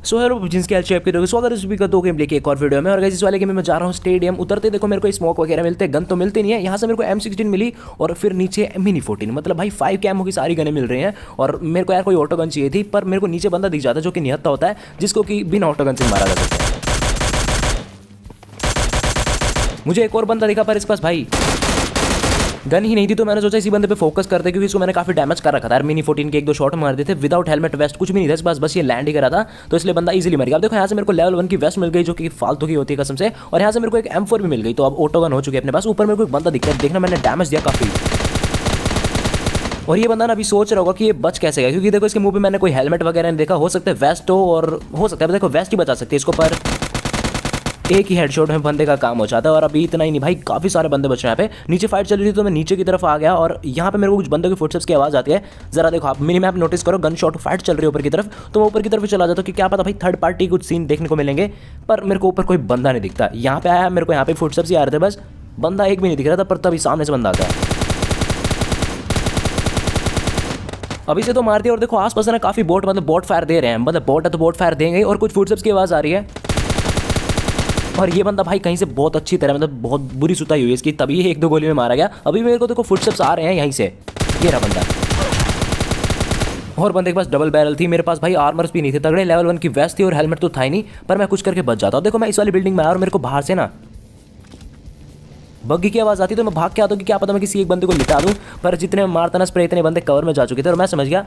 So hello जिनकी health shape की दोगे स्वागत है स्पीकर दो गेम लेके एक और वीडियो में। और गाइस इस वाले गेम में मैं जा रहा हूँ स्टेडियम। उतरते देखो मेरे को स्मोक वगैरह मिलते हैं, गन तो मिलती नहीं है। यहाँ से मेरे को M16 मिली और फिर नीचे मिनी 14, मतलब भाई 5 कैमो की सारी गनें मिल रही हैं। और मेरे को यार कोई ऑटो गन चाहिए थी, पर मेरे को नीचे बंदा दिख जाता है जो कि निहत्था होता है, जिसको कि बिना ऑटो गन से मारा जा सकता है। मुझे एक और बंदा दिखा पर इसके पास भाई गन ही नहीं थी, तो मैंने सोचा इसी बंदे पे फोकस करते क्योंकि इसको मैंने काफी डैमेज कर रखा था। मिनी 14 के 1-2 शॉट मार दिए थे विदाउट हेलमेट वेस्ट, कुछ भी नहीं था बस ये लैंड ही करा था, तो इसलिए बंदा इजीली मर गया। अब देखो यहाँ से मेरे को लेवल 1 की वेस्ट मिल गई जो कि फालतू की होती है कसम से, और यहाँ से मेरे को एक M4 भी मिल गई। तो अब ऑटो गन हो चुकी है अपने पास। ऊपर मेरे को एक बंदा दिखता है, देखना मैंने डैमेज दिया काफी। और ये बंदा ना अभी सोच रहा होगा कि ये बच कैसे गया, क्योंकि देखो इसके मुंह पे मैंने कोई हेलमेट वगैरह नहीं देखा। हो सकता है वेस्ट हो, और हो सकता है देखो वेस्ट ही बचा सकती है इसको, पर एक ही हेडशॉट में बंदे का काम हो जाता है। और अभी इतना ही नहीं भाई, काफ़ी सारे बंदे बचे हैं यहाँ पे। नीचे फाइट चल रही थी तो मैं नीचे की तरफ आ गया, और यहाँ पे मेरे को कुछ बंदों की फुटस्टेप्स की आवाज़ आती है। जरा देखो आप मिनी मैप नोटिस करो, गन शॉट फाइट चल रही है ऊपर की तरफ, तो मैं ऊपर की तरफ चला जाता हूँ कि क्या पता भाई थर्ड पार्टी कुछ सीन देखने को मिलेंगे। पर मेरे को ऊपर कोई बंदा नहीं दिखता। यहाँ पे आया, मेरे को यहाँ पे फुटस्टेप्स ही आ रहे थे बस, बंदा एक भी नहीं दिख रहा था। पर तभी सामने से बंदा आता है, अभी से तो मार दिया। और देखो आसपास ना काफ़ी बोट, मतलब बोट फायर दे रहे हैं, मतलब बोट है तो बोट फायर देंगे। और कुछ फुटस्टेप्स की आवाज़ आ रही है, और ये बंदा भाई कहीं से बहुत अच्छी तरह, मतलब बहुत बुरी सुताई हुई है इसकी, तभी ये 1-2 गोली में मारा गया। अभी मेरे को देखो फुटस्टेप्स आ रहे हैं यहीं से, ये रहा बंदा। और बंदे के पास डबल बैरल थी, मेरे पास भाई आर्मर्स भी नहीं थे तगड़े, लेवल 1 की वेस्ट थी और हेलमेट तो था ही नहीं, पर मैं कुछ करके बच जाता हूँ। देखो मैं इस वाली बिल्डिंग में आया और मेरे को बाहर से ना बग्गी की आवाज़ आती, तो मैं भाग के आता हूँ कि क्या पता मैं किसी एक बंदे को लिटा दूँ। पर जितने मारता ना स्प्रे, इतने बंदे कवर में जा चुके थे और मैं समझ गया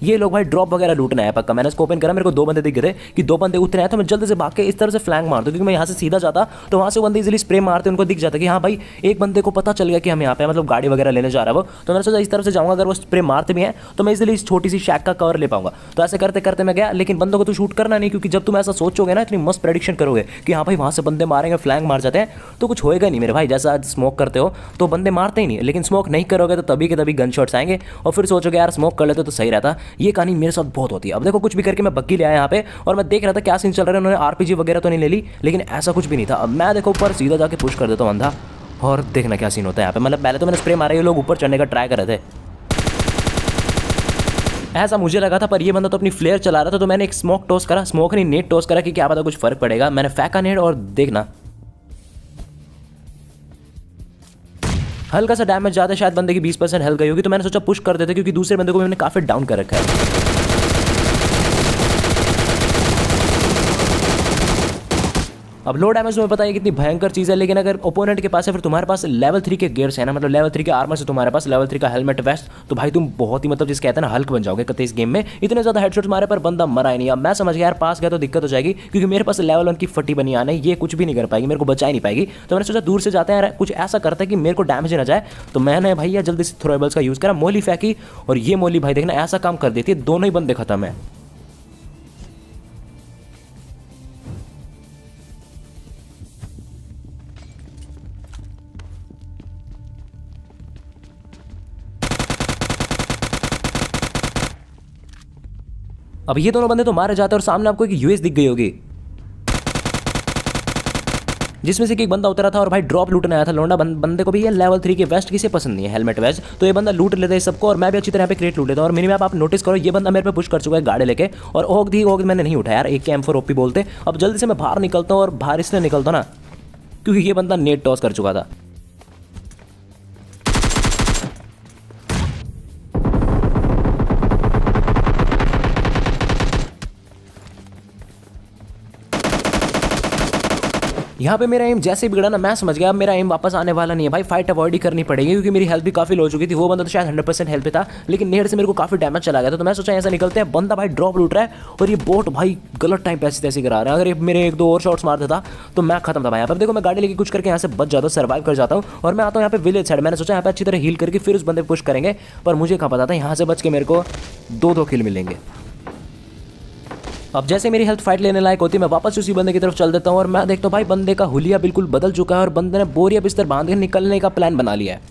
ये लोग भाई ड्रॉप वगैरह लूटना है पक्का। मैंने इसको ओपन करा, मेरे को 2 बंदे दिख रहे कि 2 बंदे उतरे हैं, तो मैं जल्दी से भाग के इस तरह से फ्लैंक मार दूँ, क्योंकि मैं यहाँ से सीधा जाता तो वहाँ से बंदे इजीली स्प्रे मारते, उनको दिख जाता कि हाँ भाई एक बंदे को पता चल गया कि हम यहाँ पे मतलब गाड़ी वगैरह लेने जा रहा है वो। तो मैंने सोचा इस तरफ से जाऊँगा, अगर वो स्प्रे मारते भी हैं तो मैं इजीली इस छोटी सी शैक का कवर ले पाऊंगा। तो ऐसे करते करते मैं गया, लेकिन बंदों को तो शूट करना नहीं, क्योंकि जब तुम ऐसा सोचोगे ना, इतनी मस्त प्रेडिक्शन करोगे कि हाँ भाई वहाँ से बंदे मारेंगे, फ्लैंक मार जाते हैं, तो कुछ होएगा नहीं मेरे भाई। जैसा स्मोक करते हो तो बंदे मारते ही नहीं, लेकिन स्मोक नहीं करोगे तो तभी के तभी गन शॉट्स आएंगे, और फिर सोचोगे यार स्मोक कर लेते तो सही रहता। ये कहानी मेरे साथ बहुत होती है। अब देखो कुछ भी करके मैं बग्गी ले आया यहाँ पे, और मैं देख रहा था क्या सीन चल रहा है। उन्होंने RPG वगैरह तो नहीं ले ली, लेकिन ऐसा कुछ भी नहीं था। अब मैं देखो ऊपर सीधा जाके पुश कर देता हूँ अंधा, और देखना क्या सीन होता है यहाँ पे। मतलब पहले तो मैंने स्प्रे मारा, ये लोग ऊपर चढ़ने का ट्राई कर रहे थे, ऐसा मुझे लगा था, पर ये बंदा तो अपनी फ्लेयर चला रहा था। तो मैंने एक स्मोक टॉस करा, स्मोक नहीं नेट टॉस करा कि क्या पता कुछ फर्क पड़ेगा। मैंने फेंका नेट और देखना हल्का सा डैमेज ज़्यादा, शायद बंदे की 20% हेल्थ गई होगी। तो मैंने सोचा पुश कर देते, क्योंकि दूसरे बंदे को मैंने काफ़ी डाउन कर रखा है। अब लो डैमेज में पता है कितनी भयंकर चीज़ है, लेकिन अगर ओपोनेंट के पास है, फिर तुम्हारे पास लेवल 3 के गियर्स है ना, मतलब लेवल 3 के आर्मर से तुम्हारे पास लेवल 3 का हेलमेट वेस्ट, तो भाई तुम बहुत ही, मतलब जिस कहते हैं ना हल्क बन जाओगे कते इस गेम में। इतने ज़्यादा हेडशॉट्स मारे पर बंदा मरा ही नहीं। अब मैं समझ गया यार पास गया तो दिक्कत हो जाएगी, क्योंकि मेरे पास लेवल 1 की फटी बनी आना है, ये कुछ भी नहीं कर पाएगी, मेरे को बचा ही नहीं पाएगी। तो मैंने सोचा दूर से जाते हैं, कुछ ऐसा करता है कि मेरे को डैमेज ना जाए। तो मैंने भैया जल्दी से थ्रोएबल्स का यूज़ करा, मोली फेंकी, और ये मोली भाई देखना ऐसा काम कर देती है, दोनों ही बंदे खत्म है। अब ये दोनों बंदे तो मारे जाते हैं, और सामने आपको एक US दिख गई होगी, जिसमें से कि एक बंदा उतरा था और भाई ड्रॉप लूटने आया था लौंडा। बंदे को भी ये लेवल 3 के वेस्ट किसे पसंद नहीं है, हेलमेट वेस्ट, तो ये बंदा लूट लेता है सबको, और मैं भी अच्छी तरह पे क्रेट लूट लेता हूँ। और मिनी मैप आप नोटिस करो, ये बंदा मेरे पे पुश कर चुका है गाड़ी लेके, और ओग मैंने नहीं उठाया यार, एक के M4 OP बोलते। अब जल्दी से मैं बाहर निकलता हूँ, और बाहर इसलिए निकलता हूँ ना क्योंकि ये बंदा नेट टॉस कर चुका था। यहाँ पे मेरा एम जैसे ही बिगड़ा ना, मैं समझ गया अब मेरा एम वापस आने वाला नहीं है भाई, फाइट अवॉइड ही करनी पड़ेगी, क्योंकि मेरी हेल्थ भी काफी लो हो चुकी थी। वो बंदा तो शायद 100% हेल्थ पे था, लेकिन नेट से मेरे को काफी डैमेज चला गया था। तो मैं सोचा ऐसा निकलते हैं, बंदा भाई ड्रॉप लूट रहा है, और ये बोट भाई गलत टाइम पे ऐसी तैसी करा रहा है। अगर ये मेरे 1-2 और शॉट्स मार देता तो मैं खत्म था भाई। यहाँ पर देखो मैं गाड़ी लेके कुछ करके यहाँ से बच जाता हूँ, सर्वाइव कर जाता हूँ, और मैं आता हूँ यहाँ पे विलेज साइड। मैंने सोचा यहाँ पे अच्छी तरह हील करके फिर उस बंदे पे पुश करेंगे, पर मुझे कहाँ पता था यहाँ से बच के मेरे को 2-2 किल मिलेंगे। अब जैसे मेरी हेल्थ फाइट लेने लायक होती है, मैं वापस उसी बंदे की तरफ चल देता हूँ, और मैं देखता हूँ भाई बंदे का हुलिया बिल्कुल बदल चुका है, और बंदे ने बोरिया बिस्तर बांध के निकलने का प्लान बना लिया है।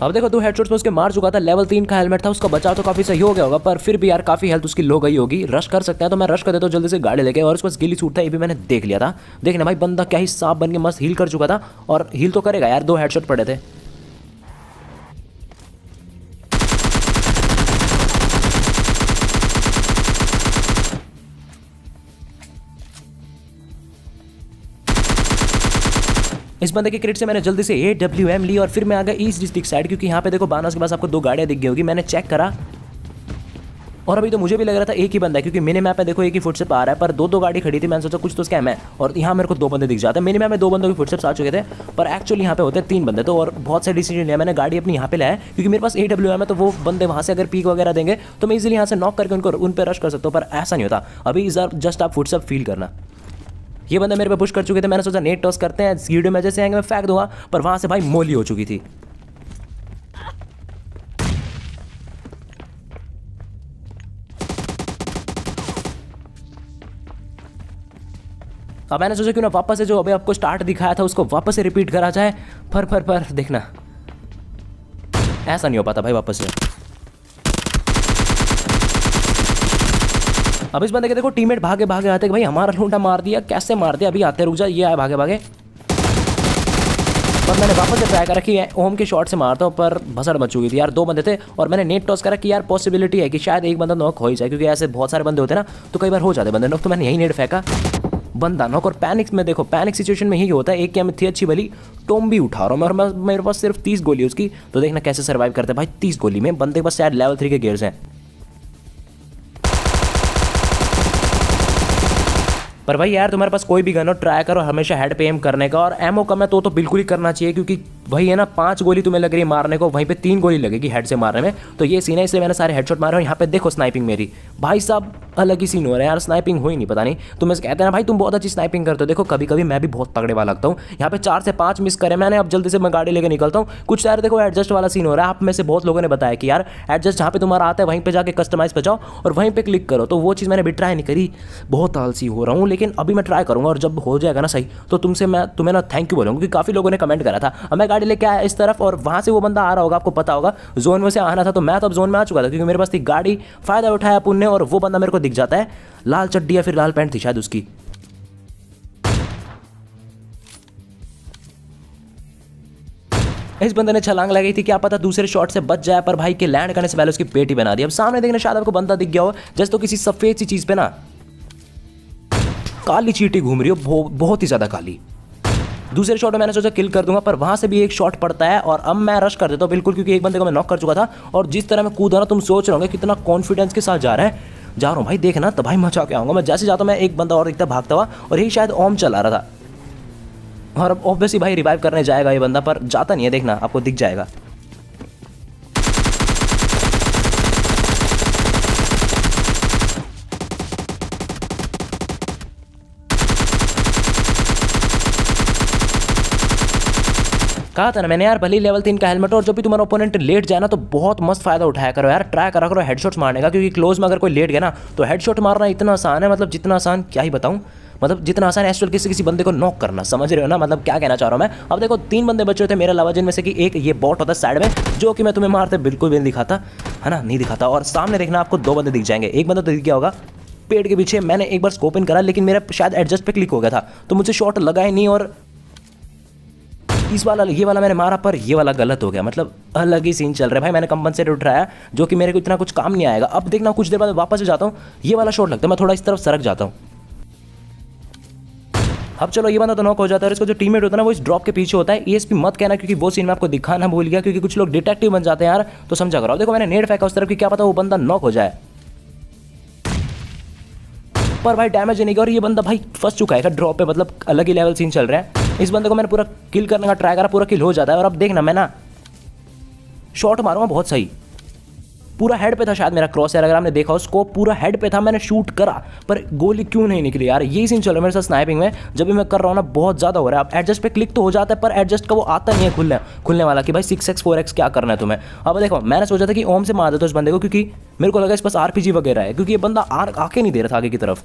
अब देखो 2 हेडशॉट्स में उसके मार चुका था, लेवल 3 का हेलमेट था, उसका बचाव तो काफी सही हो गया होगा, पर फिर भी यार काफी हेल्थ उसकी लो गई होगी। रश कर सकते हैं तो मैं रश कर देता हूँ जल्दी से गाड़ी लेके, और उसके पास गिली सूट था, ये भी मैंने देख लिया था। देखना भाई बंदा क्या ही सांप बन के मस्त हील कर चुका था, और हील तो करेगा यार, 2 हेडशॉट पड़े थे। इस बंदे के क्रेट से मैंने जल्दी से AWM ली और फिर मैं आ गया ईस्ट डिस्ट्रिक्ट साइड, क्योंकि यहाँ पे देखो बानास के पास आपको 2 गाड़ियाँ दिख गई होगी। मैंने चेक करा और अभी तो मुझे भी लग रहा था एक ही बंदा है, क्योंकि मिनी मैप में देखो एक ही फुटस्टेप आ रहा है, पर 2 गाड़ी खड़ी थी। मैंने सोचा कुछ तो स्कैम है, और यहाँ मेरे को 2 बंदे दिख जाते हैं। मिनी मैप में 2 बंदों के फुटस्टेप्स आ चुके थे, पर एक्चुअली यहाँ पे होते 3 बंदे। तो और बहुत से डिसीजन लिया मैंने, गाड़ी अपनी यहाँ पे लाया, क्योंकि मेरे पास AWM है, तो वो बंदे वहाँ से अगर पीक वगैरह देंगे तो मैं इजीली यहाँ से नॉक करके उन पर रश कर सकता हूँ, पर ऐसा नहीं होता। अभी जस्ट आप फुटस्टेप फील करना, ये बंदे मेरे पे पुश कर चुके थे। मैंने सोचा नेट टॉस करते हैं, वीडियो में जैसे आएंगे मैं फेंक दूंगा, पर वहां से भाई मोली हो चुकी थी। अब मैंने सोचा क्यों ना वापस से जो अभी आपको स्टार्ट दिखाया था उसको वापस से रिपीट करा जाए, पर देखना ऐसा नहीं हो पाता भाई वापस से। अब इस बंदे के देखो टीममेट भागे भागे आते कि भाई हमारा लूंडा मार दिया, कैसे मार दिया, अभी आते रुक जा, ये आए भागे भागे। पर मैंने वापस से ट्राई करा कि ओम के शॉट से मारता हूँ, पर भसड़ मच चुकी थी यार, 2 बंदे थे। और मैंने नेट टॉस करा कि यार पॉसिबिलिटी है कि शायद एक बंदा नॉक हो ही जाए, क्योंकि ऐसे बहुत सारे बंदे होते हैं ना, तो कई बार हो जाते बंदे नॉक। तो मैंने यही नेट फेंका, बंदा नॉक। और पैनिक में देखो, पैनिक सिचुएशन में यही होता है, एक क्या थी अच्छी भली टोम भी उठा रहा हूँ मैं, और मेरे पास सिर्फ 30 गोली उसकी, तो देखना कैसे सर्वाइव करते हैं भाई 30 गोली में। बंदे के पास शायद लेवल 3 के गियर्स हैं, पर भाई यार तुम्हारे पास कोई भी गन हो ट्राई करो हमेशा हेड पे एम करने का, और एमओ कम है तो बिल्कुल ही करना चाहिए, क्योंकि वही है ना 5 गोली तुम्हें लग रही है मारने को, वहीं पे 3 गोली लगेगी हेड से मारने में। तो ये सीन है, इसलिए मैंने सारे हेडशॉट मारे। और यहाँ पे देखो स्नाइपिंग मेरी भाई साहब अलग ही सीन हो रहा है यार, स्नाइपिंग हुई नहीं, पता नहीं तुम्हें कहते हैं ना भाई तुम बहुत अच्छी स्नाइपिंग करते हो। देखो कभी कभी मैं भी बहुत तगड़े वाला लगता हूँ। यहाँ पे 4 से 5 मिस करे मैंने। अब जल्दी से मैं गाड़ी लेकर निकलता हूँ। कुछ यार देखो एडजस्ट वाला सीन हो रहा है, आप में से बहुत लोगों ने बताया कि यार एडजस्ट जहाँ पे तुम्हारा आता है वहीं पे जाके कस्टमाइज पे जाओ और वहीं पे क्लिक करो, तो वो चीज़ मैंने भी ट्राई नहीं करी, बहुत आलसी हो रहा हूँ। लेकिन अभी मैं ट्राई करूँगा, और जब हो जाएगा ना सही तो तुम्हें ना थैंक यू बोलूँगा, क्योंकि काफ़ी लोगों ने कमेंट करा था। अब मैं गाड़ी लेके आया इस तरफ, और वहाँ से वो बंदा आ रहा होगा, आपको पता होगा जोन में से आना था, तो मैं तो अब जोन में आ चुका था, क्योंकि मेरे पास थी गाड़ी, फायदा उठाया अपन ने, और वो बंदा मेरे को दिख जाता है। लाल चड्डी या फिर लाल पैंट थी शायद उसकी। इस बंदे ने छलांग लगाई थी, क्या पता दूसरे शॉट से बच जाए, पर भाई के लैंड करने से पहले उसकी पेटी बना दी। अब सामने देखने शायद आपको बंदा दिख गया हो, जैसे तो किसी सफेद सी चीज पे ना काली चींटी घूम रही हो, बहुत ही ज्यादा काली। दूसरे शॉट में मैंने सोचा किल कर दूंगा, पर वहां से भी एक शॉट पड़ता है, और अब मैं रश कर देता हूं बिल्कुल, क्योंकि एक बंदे को मैं नॉक कर चुका था। और जिस तरह मैं कूदा ना, तुम सोच रहे होंगे कितना कॉन्फिडेंस के साथ जा रहा हूँ भाई, देखना तो भाई मचा के आऊंगा मैं। जैसे जाता हूं मैं एक बंदा और दिखता भागता हुआ, और यही शायद ओम चला रहा था, और अब ऑब्वियसली भाई रिवाइव करने जाएगा ये बंदा, पर जाता नहीं है, देखना आपको दिख जाएगा। कहा था ना मैंने यार, भले लेवल 3 का हेलमेट, और जब भी तुम्हारा ओपोनेंट लेट जाए ना तो बहुत मस्त फायदा उठाया करो यार, ट्राई करा करो हेडशॉट्स मारने का, क्योंकि क्लोज में अगर कोई लेट गया ना तो हेडशॉट मारना इतना आसान है, मतलब जितना आसान क्या ही बताऊं, मतलब जितना आसान है एक्चुअल किसी बंदे को नॉक करना, समझ रहे हो ना मतलब क्या कहना चाह रहा हूँ मैं। अब देखो 3 बंदे बचे थे मेरे अलावा, जिनमें से कि एक ये बॉट होता है साइड में, जो कि मैं तुम्हें मारते बिल्कुल भी नहीं दिखाता है ना, नहीं दिखाता। और सामने देखना आपको 2 बंदे दिख जाएंगे, एक बंदा तो दिख गया होगा पेड़ के पीछे। मैंने एक बार स्कोप इन करा, लेकिन मेरा शायद एडजस्ट पे क्लिक हो गया था, तो मुझे शॉट लगा ही नहीं, और ये वाला मैंने मारा, पर ये वाला गलत हो गया, मतलब अलग ही सीन चल रहा है भाई। मैंने कंपनसेटर उठाया जो कि मेरे को इतना कुछ काम नहीं आएगा। अब देखना कुछ देर बाद वापस से जाता हूँ, ये वाला शॉट लगता है, मैं थोड़ा इस तरफ सरक जाता हूँ। अब चलो ये बंदा तो नॉक हो जाता है, और इसका जो टीममेट होता है ना वो इस ड्रॉप के पीछे होता है। ESP मत कहना, क्योंकि वो सीन मैं आपको दिखाना भूल गया, क्योंकि कुछ लोग डिटेक्टिव बन जाते हैं यार, तो समझा करो। देखो मैंने नेट फेंका उस तरफ की, क्या पता वो बंदा नॉक हो जाए, पर भाई डैमेज नहीं किया। और ये बंदा भाई फंस चुका है ड्रॉप पे, मतलब अलग ही लेवल सीन चल रहा है। इस बंदे को मैंने पूरा किल करने का ट्राई करा, पूरा किल हो जाता है। और अब देखना मैं ना शॉट मारूंगा बहुत सही, पूरा हेड पे था शायद मेरा क्रॉस है, अगर आपने देखा उसको पूरा हेड पे था, मैंने शूट करा पर गोली क्यों नहीं निकली यार। यही सीन चल रहा है मेरे साथ स्नाइपिंग में, जब भी मैं कर रहा हूँ ना बहुत ज़्यादा हो रहा है। अब एडजस्ट पे क्लिक तो हो जाता है, पर एडजस्ट का वो आता नहीं है खुलने वाला कि भाई 6x 4x क्या करना है तुम्हें। अब देखो मैंने सोचा था कि ओम से मार देता उस बंदे को, क्योंकि मेरे को लगा इस पास RPG वगैरह है, क्योंकि ये बंदा आके नहीं दे रहा था आगे की तरफ।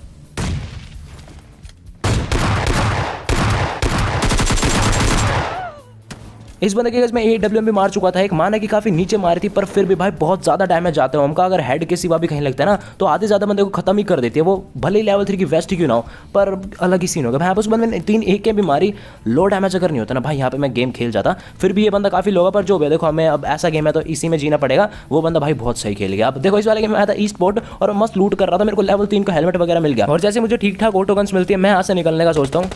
इस बंदे के मैं AWM भी मार चुका था एक, माना कि काफ़ी नीचे मारी थी, पर फिर भी भाई बहुत ज़्यादा डैमेज जाते हो हमका। अगर हेड के सिवा भी कहीं लगता है ना तो आधे ज़्यादा बंदे को खत्म ही कर देती है वो, भले ही लेवल 3 की वेस्ट क्यों ना हो, पर अलग ही सीन होगा भाई। उस बंदे ने 3 AK भी मारी, लो डैमेज अगर नहीं होता ना भाई यहाँ पे मैं गेम खेल जाता। फिर भी ये बंदा काफ़ी लो है, पर जो भी है देखो हमें अब ऐसा गेम है तो इसी में जीना पड़ेगा। वो बंदा भाई बहुत सही खेल गया। अब देखो इस वाले गेम में आया था ई स्पोर्ट और मस्त लूट कर रहा था, मेरे को लेवल 3 का हेलमेट वगैरह मिल गया, और जैसे मुझे ठीक ठाक ऑटो गन्स मिलती है मैं यहाँ से निकलने का सोचता हूँ,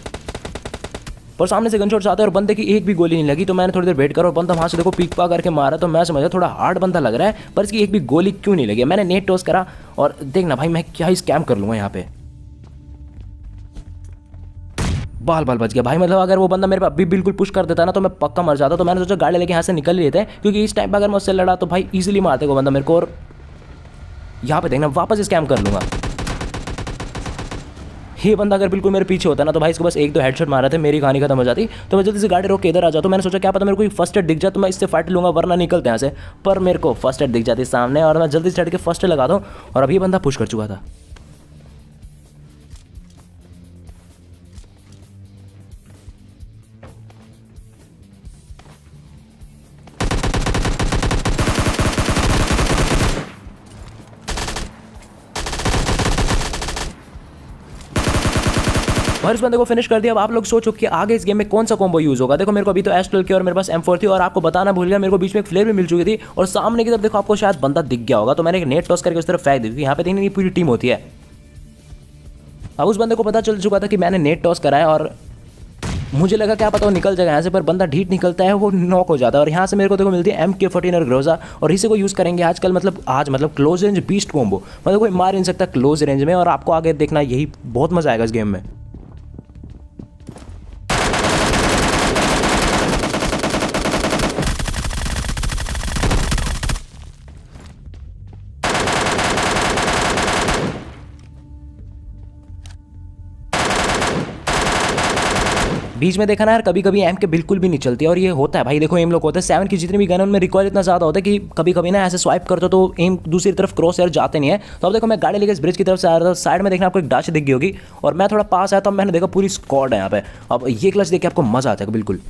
और सामने से गन शॉट्स आते हैं और बंदे की एक भी गोली नहीं लगी। तो मैंने थोड़ी देर वेट करा और बंदा वहाँ से देखो पीक पा करके मारा, तो मैं समझा थोड़ा हार्ड बंदा लग रहा है, पर इसकी एक भी गोली क्यों नहीं लगी। मैंने नेट टॉस करा और देखना भाई मैं क्या ही स्कैम कर लूँगा यहाँ पे। बाल बाल बच गया भाई, मतलब अगर वो बंदा मेरे पे अभी बिल्कुल पुश कर देता ना तो मैं पक्का मर जाता। तो मैंने सोचा गाड़ी लेके यहाँ से निकल ही लेते हैं, क्योंकि इस टाइम पर अगर मैं उससे लड़ा तो भाई ईजिली मारते वो बंदा मेरे को, और यहाँ पे देखना वापस स्कैम कर लूँगा। ये बंदा अगर बिल्कुल मेरे पीछे होता ना तो भाई इसको बस 1-2 हेडशॉट मारा थे, मेरी कहानी खत्म हो जाती। तो मैं जल्दी से गाड़ी रोक के इधर आ जाता। तो मैंने सोचा क्या पता मेरे को फर्स्ट एड दिख जाए तो मैं इससे फाइट लूँगा, वरना निकलते हैं यहाँ से। पर मेरे को फर्स्ट एड दिख जाती सामने और मैं जल्दी से चढ़ के फर्स्ट एड लगा दूँ, और अभी बंदा पुश कर चुका था। और इस बंदे को फिनिश कर दिया। अब आप लोग सोचो कि आगे इस गेम में कौन सा कॉम्बो यूज होगा। देखो मेरे को अभी तो एस्ट्रल की और मेरे पास M4 थी, और आपको बताना भूल गया मेरे को बीच में एक फ्लेयर भी मिल चुकी थी, और सामने की तरफ देखो आपको शायद बंदा दिख गया होगा। तो मैंने एक नेट टॉस करके उस तरफ फेंक दी, यहाँ पे देखने की पूरी टीम होती है। अब उस बंदे को पता चल चुका था कि मैंने नेट टॉस कराया, और मुझे लगा क्या पता वो निकल जाएगा यहाँ से, पर बंदा ढीठ निकलता है, वो नॉक हो जाता है। और यहाँ से मेरे को देखो मिलती है MK14 और ग्रोजा, और इसी को यूज़ करेंगे आजकल, मतलब क्लोज रेंज बीस्ट कॉम्बो, मतलब कोई मार नहीं सकता क्लोज रेंज में। और आपको आगे देखना यही बहुत मजा आएगा इस गेम में। बीच में देखा ना यार, कभी कभी एम के बिल्कुल भी नहीं चलती, और ये होता है भाई। देखो एम लोग होते हैं 7 की जितनी भी गन उनमें रिकॉइल इतना ज़्यादा होता है कि कभी कभी ना ऐसे स्वाइप करते हो तो एम दूसरी तरफ क्रॉस एयर जाते नहीं है। तो अब देखो मैं गाड़ी लेकर इस ब्रिज की तरफ से आ रहा था, साइड में देखना आपको एक डाच दिख गई होगी, और मैं थोड़ा पास आया तो मैंने देखा पूरी स्क्वाड है यहाँ पे। अब ये क्लच देख के आपको मजा आता है बिल्कुल।